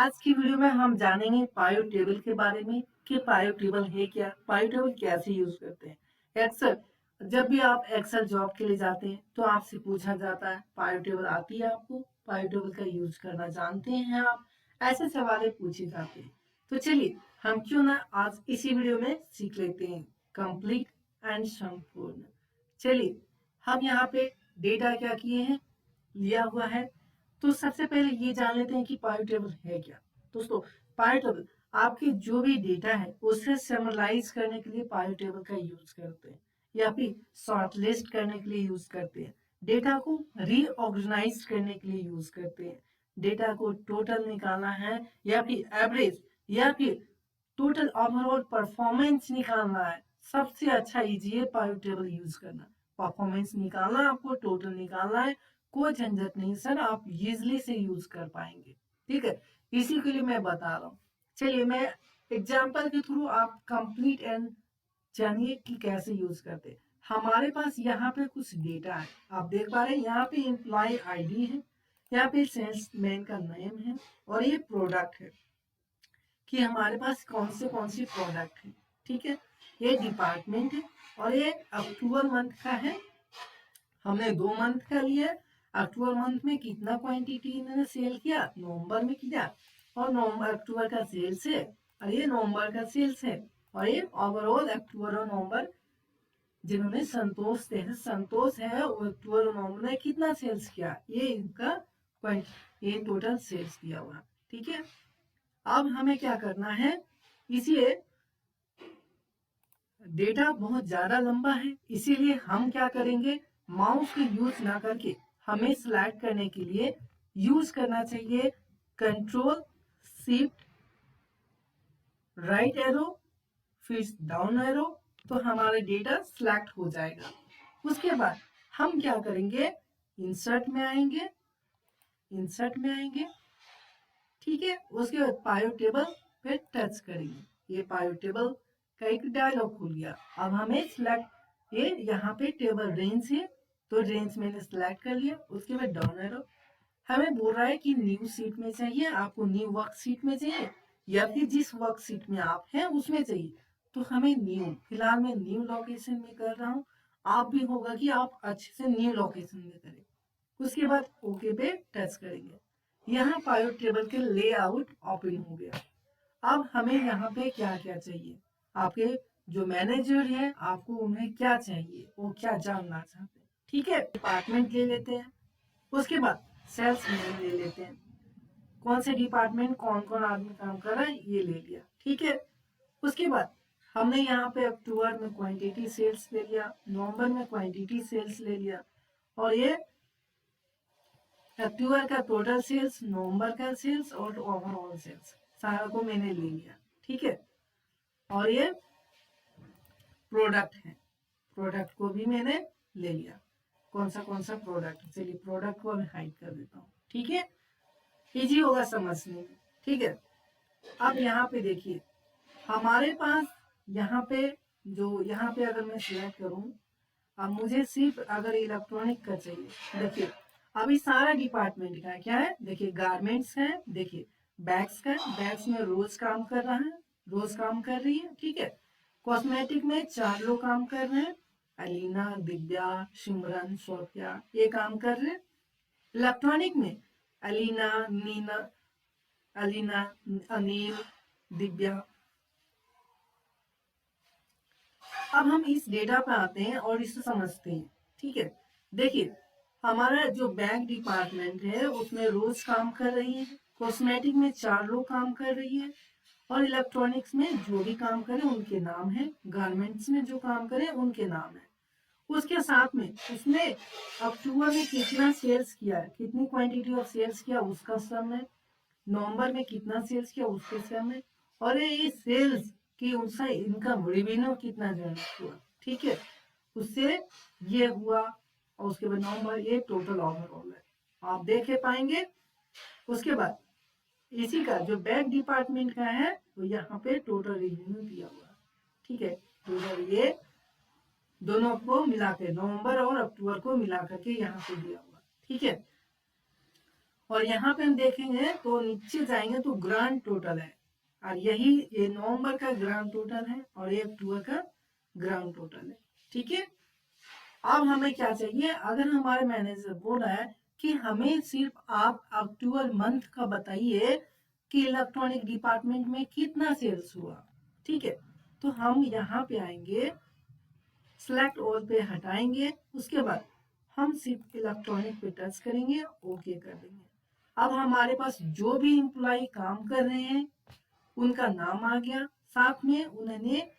आज की वीडियो में हम जानेंगे पायो टेबल के बारे में कि पायो टेबल है क्या, पायो टेबल कैसे यूज करते हैं। अक्सर जब भी आप एक्सेल जॉब के लिए जाते हैं तो आपसे पूछा जाता है पायो टेबल आती है आपको, पायो टेबल का यूज करना जानते हैं आप, ऐसे सवाल पूछे जाते हैं। तो चलिए हम क्यों ना आज इसी वीडियो में सीख लेते हैं कंप्लीट एंड संपूर्ण। चलिए हम यहाँ पे डेटा क्या किए हैं, लिया हुआ है। तो सबसे पहले ये जान लेते हैं कि पायो टेबल है क्या। दोस्तों, पायो टेबल आपके जो भी डेटा है उसे समराइज करने के लिए पायो टेबल का यूज करते हैं या फिर शॉर्ट लिस्ट करने के लिए यूज करते हैं, डेटा को रीऑर्गेनाइज करने के लिए यूज करते हैं, डेटा को टोटल निकालना है या फिर एवरेज या फिर टोटल ओवरऑल परफॉर्मेंस निकालना है। सबसे अच्छा इजी है पायो टेबल यूज करना। परफॉर्मेंस निकालना, आपको टोटल निकालना है, कोई झंझट नहीं सर, आप इजिली से यूज कर पाएंगे। ठीक है, इसी के लिए मैं बता रहा हूँ। चलिए मैं एग्जाम्पल के थ्रू आप कंप्लीट एंड जानिए कि कैसे यूज करते हैं। हमारे पास यहाँ पे कुछ डेटा है, आप देख पा रहे हैं यहाँ पे एम्प्लॉय आईडी है, यहाँ पे सेल्समैन का नेम है और ये प्रोडक्ट है कि हमारे पास कौन सी प्रोडक्ट है। ठीक है, ये डिपार्टमेंट है और ये अक्टूबर मंथ का है। हमने 2 मंथ का लिया। अक्टूबर मंथ में कितना क्वांटिटी इन्होंने सेल किया, नवंबर में किया, और नवंबर अक्टूबर का सेल्स है और ये नवंबर का सेल्स है, और ये ओवरऑल अक्टूबर और नवंबर जिन्होंने संतोष थे, संतोष है वो अक्टूबर और नवंबर में कितना सेल्स किया, ये इनका ये टोटल सेल्स दिया हुआ। ठीक है, अब हमें क्या करना है, इसीलिए डेटा बहुत ज्यादा लंबा है, इसीलिए हम क्या करेंगे, माउस का यूज ना करके हमें सिलेक्ट करने के लिए यूज करना चाहिए कंट्रोल शिफ्ट राइट एरो फिर डाउन एरो, तो हमारा डेटा सिलेक्ट हो जाएगा। उसके बाद हम क्या करेंगे, इंसर्ट में आएंगे, इंसर्ट में आएंगे। ठीक है, उसके बाद पायो टेबल पे टच करेंगे, ये पायो टेबल का एक डायलॉग खुल गया। अब हमें सिलेक्ट, ये यहाँ पे टेबल रेंज है तो रेंज मैंने सिलेक्ट कर लिया। उसके बाद डाउन एरो, हमें बोल रहा है कि न्यू सीट में चाहिए, आपको न्यू वर्क सीट में चाहिए या फिर जिस वर्क सीट में आप हैं उसमें चाहिए, तो हमें न्यू, फिलहाल मैं न्यू लोकेशन में कर रहा हूँ। आप भी होगा कि आप अच्छे से न्यू लोकेशन में करें। उसके बाद ओके पे टच करेंगे, यहाँ पायो टेबल के लेआउट ओपन हो गया। अब हमें यहाँ पे क्या क्या चाहिए, आपके जो मैनेजर है आपको उन्हें क्या चाहिए, वो क्या जानना चाहते हैं। ठीक है, डिपार्टमेंट ले लेते हैं। उसके बाद सेल्स मैन ले लेते हैं, कौन से डिपार्टमेंट कौन कौन आदमी काम कर रहा है ये ले लिया। ठीक है, उसके बाद हमने यहाँ पे अक्टूबर में क्वांटिटी सेल्स ले लिया, नवंबर में क्वांटिटी सेल्स ले लिया, और ये अक्टूबर का टोटल सेल्स, नवंबर का सेल्स और ओवरऑल सेल्स सारा को मैंने ले लिया। ठीक है, और ये प्रोडक्ट है, प्रोडक्ट को भी मैंने ले लिया, कौन सा प्रोडक्ट। चलिए प्रोडक्ट को मैं हाइड कर देता हूँ। ठीक है, इजी होगा समझने में। ठीक है, अब यहाँ पे देखिए हमारे पास यहाँ पे यहाँ पे अगर मैं सिलेक्ट करूँ, अब मुझे सिर्फ अगर इलेक्ट्रॉनिक का चाहिए, देखिए अभी सारा डिपार्टमेंट का क्या है, देखिए गारमेंट्स है, देखिए बैग्स का, बैग्स में रोज काम कर रहा है, रोज काम कर रही है। ठीक है, कॉस्मेटिक में 4 लोग काम कर रहे हैं, अलीना, दिव्या, सिमरन, सोफिया, ये काम कर रहे हैं। इलेक्ट्रॉनिक में अलीना, नीना, अलीना, अनिल, दिव्या। अब हम इस डेटा पे आते हैं और इसे समझते हैं। ठीक है, देखिए हमारा जो बैंक डिपार्टमेंट है उसमें रोज काम कर रही है, कॉस्मेटिक में 4 लोग काम कर रही है, और इलेक्ट्रॉनिक्स में जो भी काम करे उनके नाम है, गारमेंट्स में जो काम करे उनके नाम है। उसके साथ में उसने अक्टूबर में कितना सेल्स किया है, कितनी क्वांटिटी ऑफ सेल्स किया उसका सम है, नवंबर में कितना सेल्स किया उसके सम है, और ये सेल्स की उसका इनकम रेवेन्यू कितना जनरेट हुआ। ठीक है, उससे ये हुआ, और उसके बाद नवंबर, ये टोटल ओवरऑल है, आप देख पाएंगे। उसके बाद इसी का जो बैंक डिपार्टमेंट का है तो यहाँ पे टोटल रेवेन्यू दिया हुआ है। ठीक है, टोटल ये दोनों को मिला के, नवंबर और अक्टूबर को मिला करके यहाँ पे दिया हुआ। ठीक है, और यहाँ पे हम देखेंगे तो नीचे जाएंगे तो ग्रांड टोटल है, और यही ये नवंबर का ग्रांड टोटल है और ये अक्टूबर का ग्रांड टोटल है। ठीक है, अब हमें क्या चाहिए, अगर हमारे मैनेजर बोल रहा है कि हमें सिर्फ आप अक्टूबर मंथ का बताइए कि इलेक्ट्रॉनिक डिपार्टमेंट में कितना सेल्स हुआ। ठीक है, तो हम यहाँ पे आएंगे, सिलेक्ट ऑल पे हटाएंगे, उसके बाद हम सिर्फ इलेक्ट्रॉनिक पे टच करेंगे, ओके कर देंगे। अब हमारे पास जो भी एम्प्लॉय काम कर रहे हैं उनका नाम आ गया, साथ में उन्होंने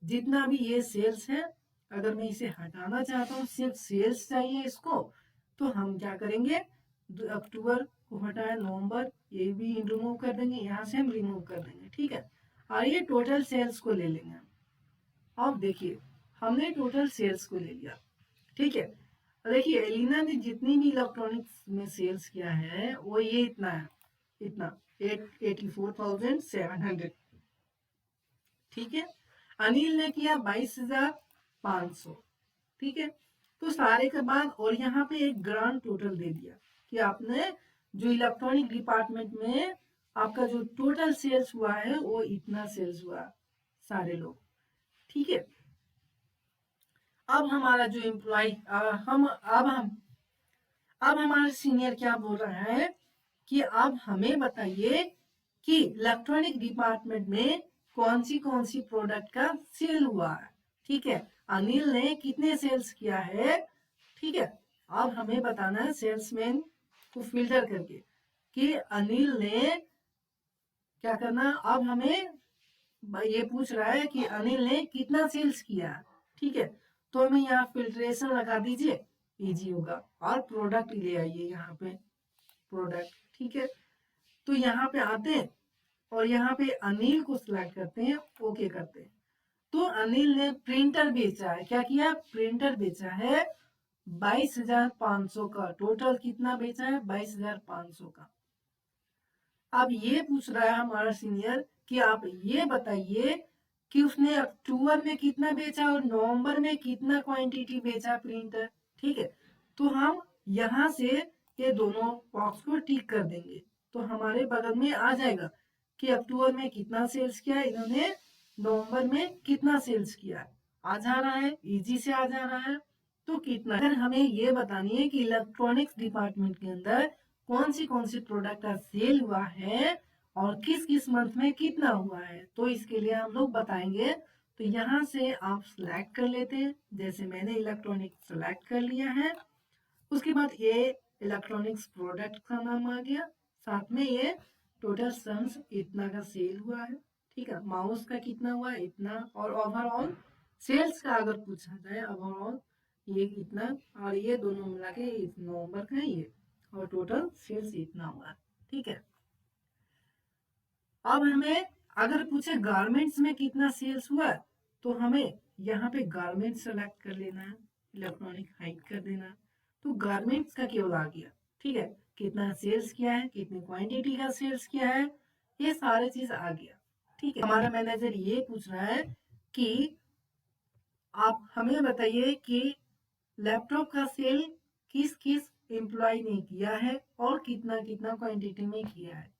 जितना भी ये सेल्स है, अगर मैं इसे हटाना चाहता हूँ, सिर्फ सेल्स चाहिए इसको, तो हम क्या करेंगे, अक्टूबर को हटाया, नवंबर ये भी रिमूव कर देंगे, यहाँ से हम रिमूव कर देंगे। ठीक है, और ये टोटल सेल्स को ले लेंगे। अब देखिए हमने टोटल सेल्स को ले लिया। ठीक है, देखिए एलिना ने जितनी भी इलेक्ट्रॉनिक्स में सेल्स किया है वो ये इतना है, इतना 84,700। ठीक है, अनिल ने किया 22,500। ठीक है, तो सारे के बाद और यहाँ पे एक ग्रांड टोटल दे दिया कि आपने जो इलेक्ट्रॉनिक डिपार्टमेंट में आपका जो टोटल सेल्स हुआ है वो इतना सेल्स हुआ, सारे लोग। ठीक है, अब हमारा जो एम्प्लॉय अब हमारा सीनियर क्या बोल रहा है कि अब हमें बताइए कि इलेक्ट्रॉनिक डिपार्टमेंट में कौन सी प्रोडक्ट का सेल हुआ है। ठीक है, अनिल ने कितने सेल्स किया है। ठीक है, अब हमें बताना है सेल्समैन को फिल्टर करके कि अनिल ने क्या करना। अब हमें ये पूछ रहा है कि अनिल ने कितना सेल्स किया। ठीक है, तो हमें यहाँ फिल्ट्रेशन लगा दीजिए, इजी होगा, और प्रोडक्ट ले आइए यहाँ पे, प्रोडक्ट। ठीक है, तो यहाँ पे आते हैं और यहाँ पे अनिल को सिलेक्ट करते हैं, ओके करते हैं। तो अनिल ने प्रिंटर बेचा है, क्या किया, प्रिंटर बेचा है 22,500 का। टोटल कितना बेचा है, 22,500 का। अब ये पूछ रहा है हमारा सीनियर कि आप ये बताइए कि उसने अक्टूबर में कितना बेचा और नवंबर में कितना क्वांटिटी बेचा प्रिंटर। ठीक है, तो हम यहाँ से ये दोनों बॉक्स को टिक कर देंगे, तो हमारे बगल में आ जाएगा कि अक्टूबर में कितना सेल्स किया इन्होंने, नवंबर में कितना सेल्स किया। आ जा रहा है, इजी से आ जा रहा है। तो कितना, अगर हमें ये बतानी है कि इलेक्ट्रॉनिक्स डिपार्टमेंट के अंदर कौन सी प्रोडक्ट का सेल हुआ है और किस किस मंथ में कितना हुआ है, तो इसके लिए हम लोग बताएंगे। तो यहाँ से आप सिलेक्ट कर लेते हैं, जैसे मैंने इलेक्ट्रॉनिक सेलेक्ट कर लिया है। उसके बाद ये इलेक्ट्रॉनिक्स प्रोडक्ट का नाम आ गया, साथ में ये टोटल सम्स इतना का सेल हुआ है। ठीक है, माउस का कितना हुआ इतना, और ओवरऑल सेल्स का अगर पूछा जाए ओवरऑल ये कितना, और ये दोनों मिला के इस नवंबर का ये, और टोटल सेल्स इतना हुआ। ठीक है, अब हमें अगर पूछे गारमेंट्स में कितना सेल्स हुआ, तो हमें यहाँ पे गारमेंट सेलेक्ट कर लेना है, इलेक्ट्रॉनिक हाइड कर देना, तो गारमेंट्स का केवल आ गया। ठीक है, कितना सेल्स किया है, कितनी क्वांटिटी का सेल्स किया है, ये सारे चीज आ गया। ठीक है, हमारा मैनेजर ये पूछ रहा है कि आप हमें बताइए कि लैपटॉप का सेल किस किस एम्प्लॉय ने किया है और कितना कितना क्वांटिटी में किया है।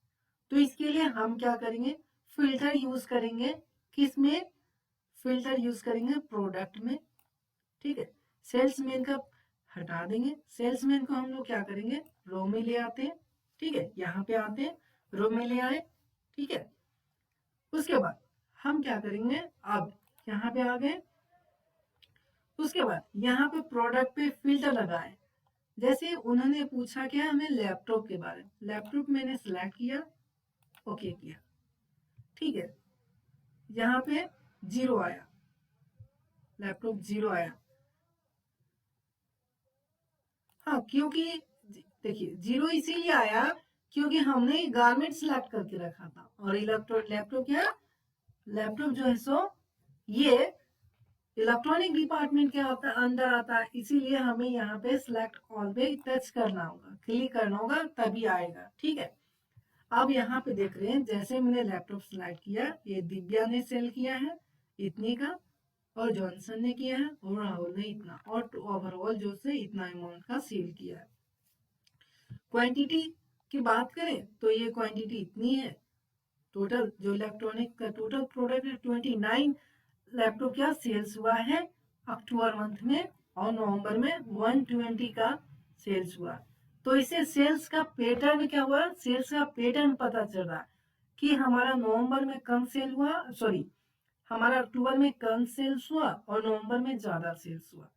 तो इसके लिए हम क्या करेंगे, फिल्टर यूज करेंगे, किस में, फिल्टर यूज करेंगे प्रोडक्ट में। ठीक है, सेल्समैन का हटा देंगे, सेल्समैन को हम लोग क्या करेंगे, रो में ले आते हैं। ठीक है, यहाँ पे आते हैं, रो में ले आए। ठीक है, उसके बाद हम क्या करेंगे, अब यहाँ पे आ गए, उसके बाद यहाँ पे प्रोडक्ट पे फिल्टर लगाए। जैसे उन्होंने पूछा क्या हमें लैपटॉप के बारे में, लैपटॉप मैंने सिलेक्ट किया, ओके किया। ठीक है, यहाँ पे 0 आया, लैपटॉप 0 आया। हाँ, क्योंकि देखिए 0 इसीलिए आया क्योंकि हमने गारमेंट सिलेक्ट करके रखा था, और लैपटॉप क्या, लैपटॉप जो है सो ये इलेक्ट्रॉनिक डिपार्टमेंट के अंदर आता है, इसीलिए हमें यहाँ पे सिलेक्ट ऑल पे टच करना होगा, क्लिक करना होगा, तभी आएगा। ठीक है, अब यहाँ पे देख रहे हैं, जैसे मैंने लैपटॉप सिलेक्ट किया, ये दिव्या ने सेल किया है इतने का, और जॉनसन ने किया है, और राहुल ने इतना, और ओवरऑल जो से इतना अमाउंट का सेल किया है। क्वांटिटी की बात करें तो ये क्वांटिटी इतनी है। टोटल जो इलेक्ट्रॉनिक का टोटल प्रोडक्ट 29 लैपटॉप क्या सेल्स हुआ है अक्टूबर मंथ में, और नवंबर में 120 का सेल्स हुआ। तो इससे सेल्स का पैटर्न क्या हुआ, सेल्स का पैटर्न पता चल रहा कि हमारा नवंबर में कम सेल हुआ, सॉरी हमारा अक्टूबर में कम सेल्स हुआ और नवंबर में ज्यादा सेल्स हुआ।